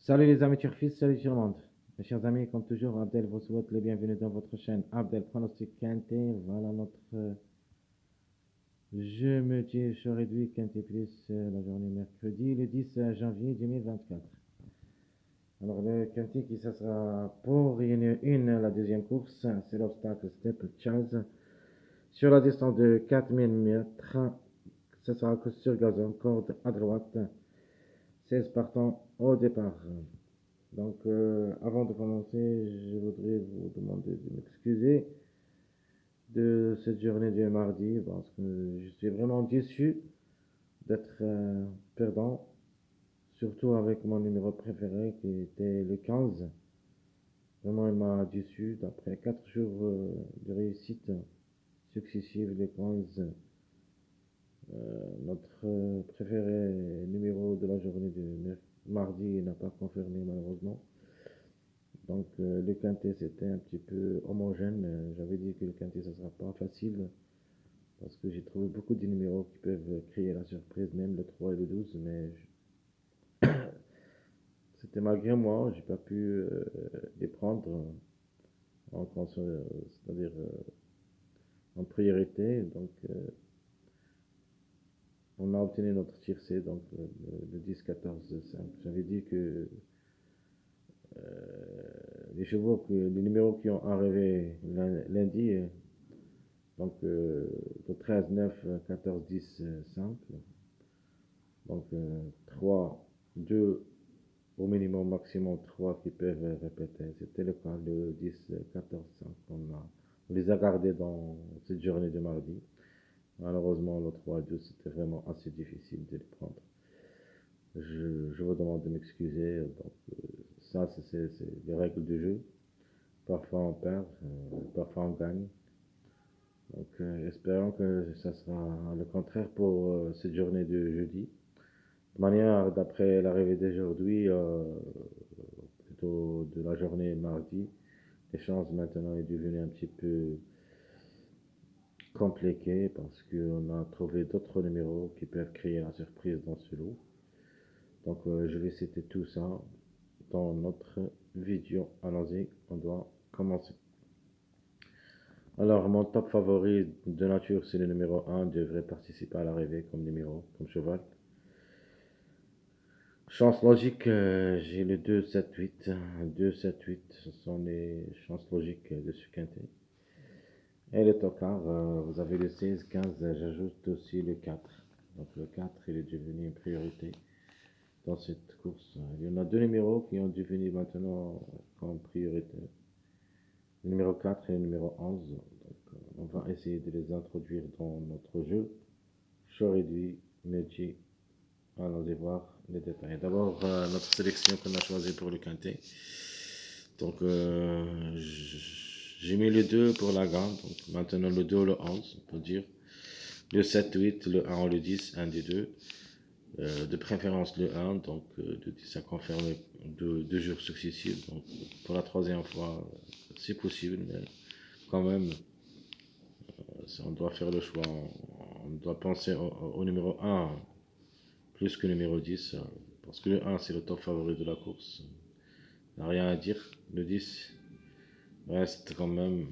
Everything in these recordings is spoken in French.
Salut les amis turfistes, salut tout le monde. Mes chers amis, comme toujours, Abdel vous souhaite les bienvenus dans votre chaîne Abdel Pronostic Quintet. Voilà notre jeu multi-jeu réduit Quintet Plus, la journée mercredi, le 10 janvier 2024. Alors le Quintet qui ça sera pour une la deuxième course, c'est l'obstacle Step Chase. Sur la distance de 4000 mètres, ce sera sur gazon, corde à droite, 16 partants au départ. Donc, avant de commencer, je voudrais vous demander de m'excuser de cette journée du mardi parce que je suis vraiment déçu d'être perdant, surtout avec mon numéro préféré qui était le 15. Vraiment, il m'a déçu. D'après 4 jours de réussite successive, le 15, notre préféré numéro de la journée de mardi n'a pas confirmé malheureusement. Donc le quintet c'était un petit peu homogène. J'avais dit que le quintet ça sera pas facile parce que j'ai trouvé beaucoup de numéros qui peuvent créer la surprise, même le 3 et le 12, mais c'était malgré moi, j'ai pas pu les prendre c'est-à-dire en priorité. Donc on a obtenu notre tiercé, donc le 10, 14, 5. J'avais dit que les numéros qui ont arrivé lundi, donc le 13, 9, 14, 10, 5. Donc 3, 2 au minimum, maximum 3 qui peuvent répéter. C'était le cas, le 10, 14, 5. On les a gardés dans cette journée de mardi. Malheureusement, le 3 et 12, c'était vraiment assez difficile de les prendre. Je vous demande de m'excuser. Donc, ça, c'est les règles du jeu. Parfois on perd, parfois on gagne. Donc, espérons que ça sera le contraire pour cette journée de jeudi. De manière, d'après l'arrivée d'aujourd'hui, plutôt de la journée mardi, les chances maintenant est devenue un petit peu compliquées parce qu'on a trouvé d'autres numéros qui peuvent créer la surprise dans ce lot. Donc, je vais citer tout ça dans notre vidéo. Allons-y, on doit commencer. Alors, mon top favori de nature, c'est le numéro 1, devrait participer à l'arrivée comme numéro, comme cheval. Chance logique, j'ai le 2, 7, 8. 2, 7, 8, ce sont les chances logiques de ce quintet. Et le tocard, vous avez le 16, 15, j'ajoute aussi le 4. Donc le 4, il est devenu une priorité dans cette course. Il y en a deux numéros qui ont devenu maintenant comme priorité. Le numéro 4 et le numéro 11. Donc on va essayer de les introduire dans notre jeu. Choix réduit, multi. Allons voir les détails. D'abord, notre sélection qu'on a choisie pour le quintet. Donc, j'ai mis le 2 pour la gamme. Donc, maintenant, le 2 le 11, on peut dire. Le 7, 8, le 1 ou le 10, un des deux. De préférence le 1, donc le 10 a confirmé deux jours successifs. Donc, pour la troisième fois, c'est possible, mais quand même, on doit faire le choix. On doit penser au numéro 1 plus que numéro 10, parce que le 1 c'est le top favori de la course. Il n'y a rien à dire. Le 10 reste quand même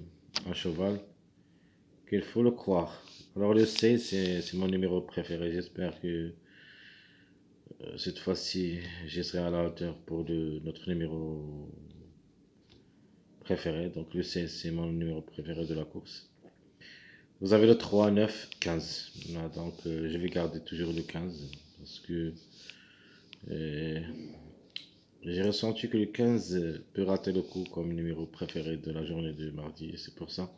un cheval qu'il faut le croire. Alors le 16 c'est mon numéro préféré. J'espère que cette fois-ci je serai à la hauteur pour notre numéro préféré. Donc le 16 c'est mon numéro préféré de la course. Vous avez le 3, 9, 15. Là, donc je vais garder toujours le 15 parce que j'ai ressenti que le 15 peut rater le coup comme numéro préféré de la journée du mardi. Et c'est pour ça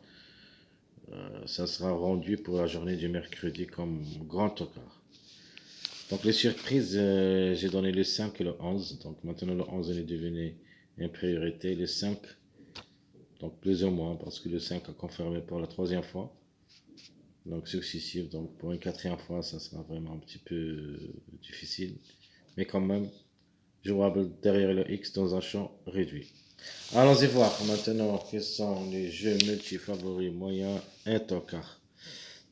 ça sera rendu pour la journée du mercredi comme grand tocard. Donc les surprises, j'ai donné le 5 et le 11. Donc maintenant le 11 est devenu une priorité. Le 5, donc plus ou moins, parce que le 5 a confirmé pour la troisième fois. Donc successif. Donc pour une quatrième fois, ça sera vraiment un petit peu difficile. Mais quand même, jouable derrière le X dans un champ réduit. Allons-y voir maintenant quels sont les jeux multi favoris moyens et tocard.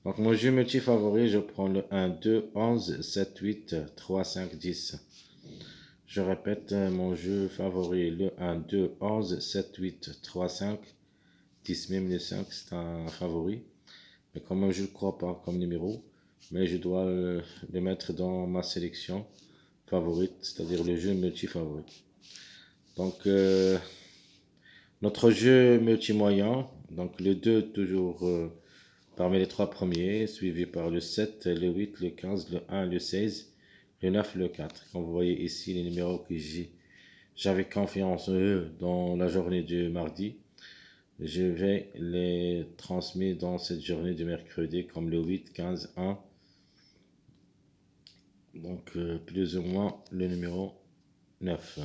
Donc mon jeu multi favori, je prends le 1, 2, 11, 7, 8, 3, 5, 10. Je répète, mon jeu favori, le 1, 2, 11, 7, 8, 3, 5, 10, même le 5, c'est un favori. Mais quand même, je ne le crois pas comme numéro. Mais je dois le mettre dans ma sélection favorite, c'est-à-dire le jeu multi-favori. Donc, notre jeu multi-moyen, donc le 2 toujours parmi les trois premiers, suivi par le 7, le 8, le 15, le 1, le 16, le 9, le 4. Comme vous voyez ici, les numéros que j'avais confiance en eux dans la journée du mardi. Je vais les transmettre dans cette journée du mercredi comme le 8, 15, 1. Donc plus ou moins le numéro 9.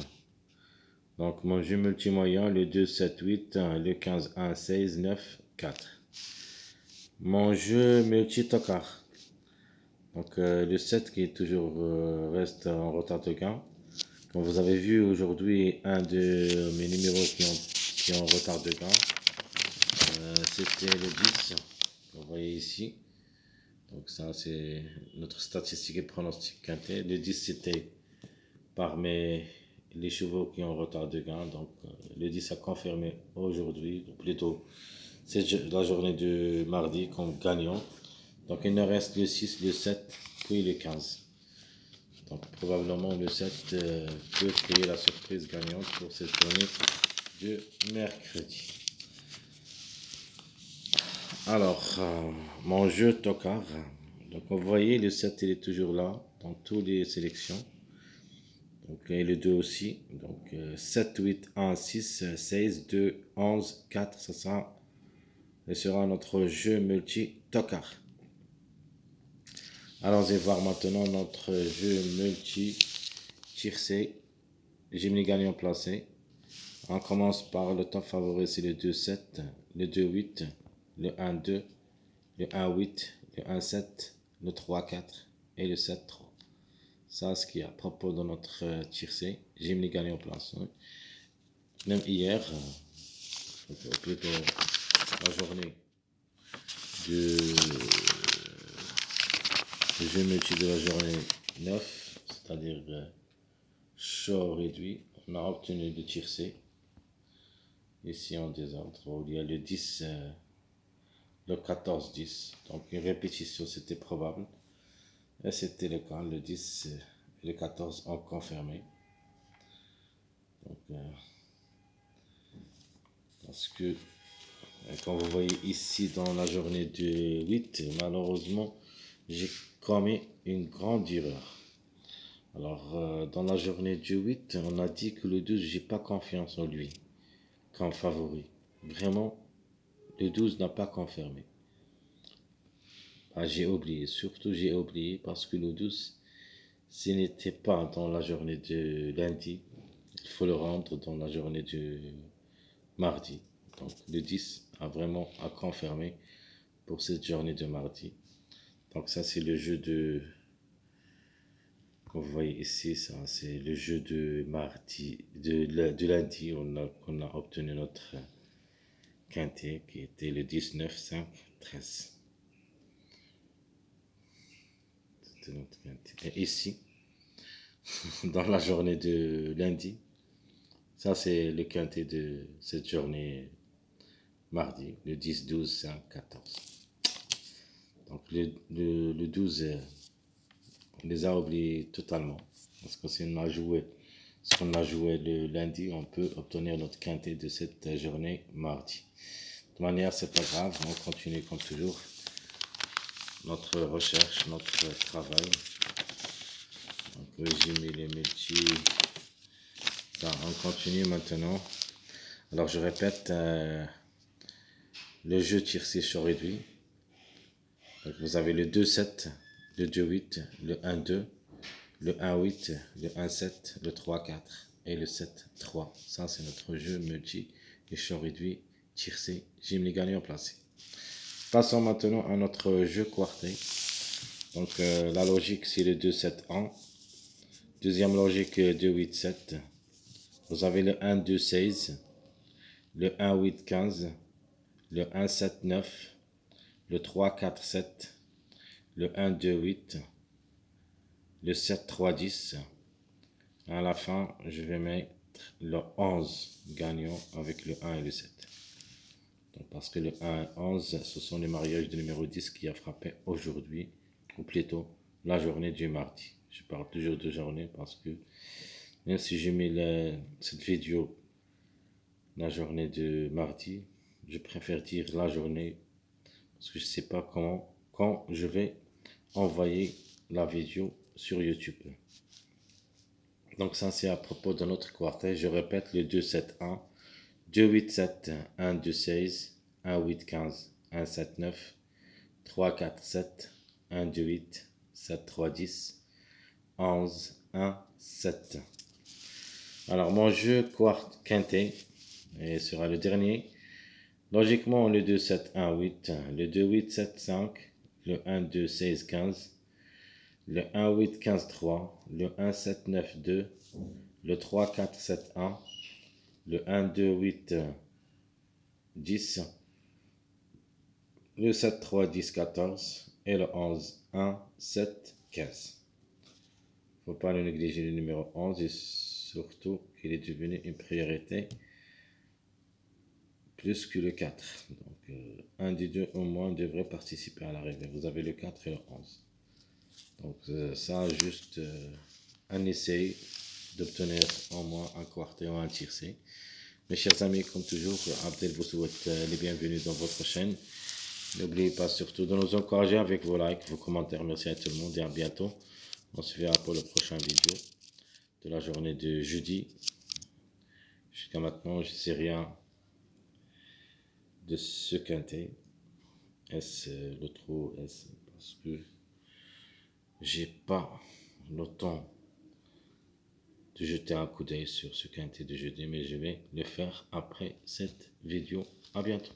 Donc mon jeu multi-moyen, le 2, 7, 8, le 15, 1, 16, 9, 4. Mon jeu multi-tocard. Donc le 7 qui est toujours reste en retard de gain. Comme vous avez vu aujourd'hui, un de mes numéros qui ont retard de gain, c'était le 10. Vous voyez ici. Donc ça c'est notre statistique et pronostic quintet. Le 10 c'était parmi les chevaux qui ont retard de gain. Donc le 10 a confirmé aujourd'hui, plutôt c'est la journée de mardi comme gagnant. Donc il nous reste le 6, le 7, puis le 15. Donc probablement le 7 peut créer la surprise gagnante pour cette journée de mercredi. Alors, mon jeu tocard. Donc vous voyez, le 7 il est toujours là dans toutes les sélections. Donc, et le 2 aussi. Donc 7, 8, 1, 6, 16, 2, 11, 4, ce sera notre jeu multi-tocard. Allons-y voir maintenant notre jeu multi-tiercé. Gemini gagnant placé. On commence par le top favori, c'est le 2, 7, le 2, 8, le 1, 2, le 1, 8, le 1, 7, le 3, 4 et le 7, 3. Ça, ce qui est à propos de notre tiercé. Gemini gagnant placé. Même hier, plutôt la journée de jeu multi de la journée 9, c'est-à-dire chaud réduit, on a obtenu le tiercé. Ici en désordre, où il y a le 10, le 14, 10. Donc une répétition, c'était probable. Et c'était le cas, le 10 et le 14 ont confirmé. Donc, parce que, comme vous voyez ici dans la journée du 8, malheureusement, j'ai commis une grande erreur. Alors, dans la journée du 8, on a dit que le 12, j'ai pas confiance en lui comme favori. Vraiment, le 12 n'a pas confirmé. Ah, j'ai oublié, surtout j'ai oublié parce que le 12, ce n'était pas dans la journée de lundi, il faut le rendre dans la journée de mardi. Donc le 10 a vraiment à confirmer pour cette journée de mardi. Donc ça c'est le jeu de, comme vous voyez ici, ça c'est le jeu de mardi, de lundi, on a obtenu notre quintet qui était le 19, 5, 13. C'était notre quintet. Et ici, dans la journée de lundi, ça c'est le quintet de cette journée mardi, le 10, 12, 5, 14. Donc le 12, on les a oubliés totalement. Parce que si on a joué ce qu'on a joué le lundi, on peut obtenir notre quintet de cette journée mardi. De toute manière, c'est pas grave, on continue comme toujours notre recherche, notre travail. Donc régime les multi. Ça, on continue maintenant. Alors je répète, le jeu tiercé sur réduit. Donc, vous avez le 2, 7, le 2, 8, le 1, 2, le 1, 8, le 1, 7, le 3, 4 et le 7, 3. Ça, c'est notre jeu multi et champ réduit, tiercé, Gemini gagnant placé. Passons maintenant à notre jeu quarté. Donc, la logique, c'est le 2, 7, 1. Deuxième logique, 2, 8, 7. Vous avez le 1, 2, 16, le 1, 8, 15, le 1, 7, 9, le 3, 4, 7, le 1, 2, 8, le 7, 3, 10, À la fin, je vais mettre le 11 gagnant avec le 1 et le 7. Donc, parce que le 1 et 11, ce sont les mariages de numéro 10 qui a frappé aujourd'hui, ou plutôt la journée du mardi. Je parle toujours de journée parce que même si j'ai mis cette vidéo la journée de mardi, je préfère dire la journée parce que je ne sais pas quand je vais envoyer la vidéo sur YouTube. Donc ça c'est à propos de notre quartet. Je répète le 2-7-1, 2-8-7, 1-2-16, 1-8-15, 1-7-9, 3-4-7, 1-2-8, 7-3-10, 11-1-7. Alors mon jeu quintet et sera le dernier. Logiquement le 2-7-1-8, le 2-8-7-5, le 1-2-16-15, le 1-8-15-3, le 1-7-9-2, le 3-4-7-1, le 1-2-8-10, le 7-3-10-14 et le 11-1-7-15. Faut pas le négliger le numéro 11 et surtout qu'il est devenu une priorité plus que le 4. Donc un des deux au moins devrait participer à l'arrivée. Vous avez le 4 et le 11. Donc ça juste un essai d'obtenir au moins un quartet ou un tiercé. Mes chers amis, comme toujours, Abdel vous souhaite les bienvenus dans votre chaîne. N'oubliez pas surtout de nous encourager avec vos likes, vos commentaires. Merci à tout le monde et à bientôt. On se verra pour le prochain vidéo de la journée de jeudi. Jusqu'à maintenant, je ne sais rien de ce quintet. Est-ce le trou, est-ce parce que j'ai pas le temps de jeter un coup d'œil sur ce quintet de jeudi, mais je vais le faire après cette vidéo. À bientôt.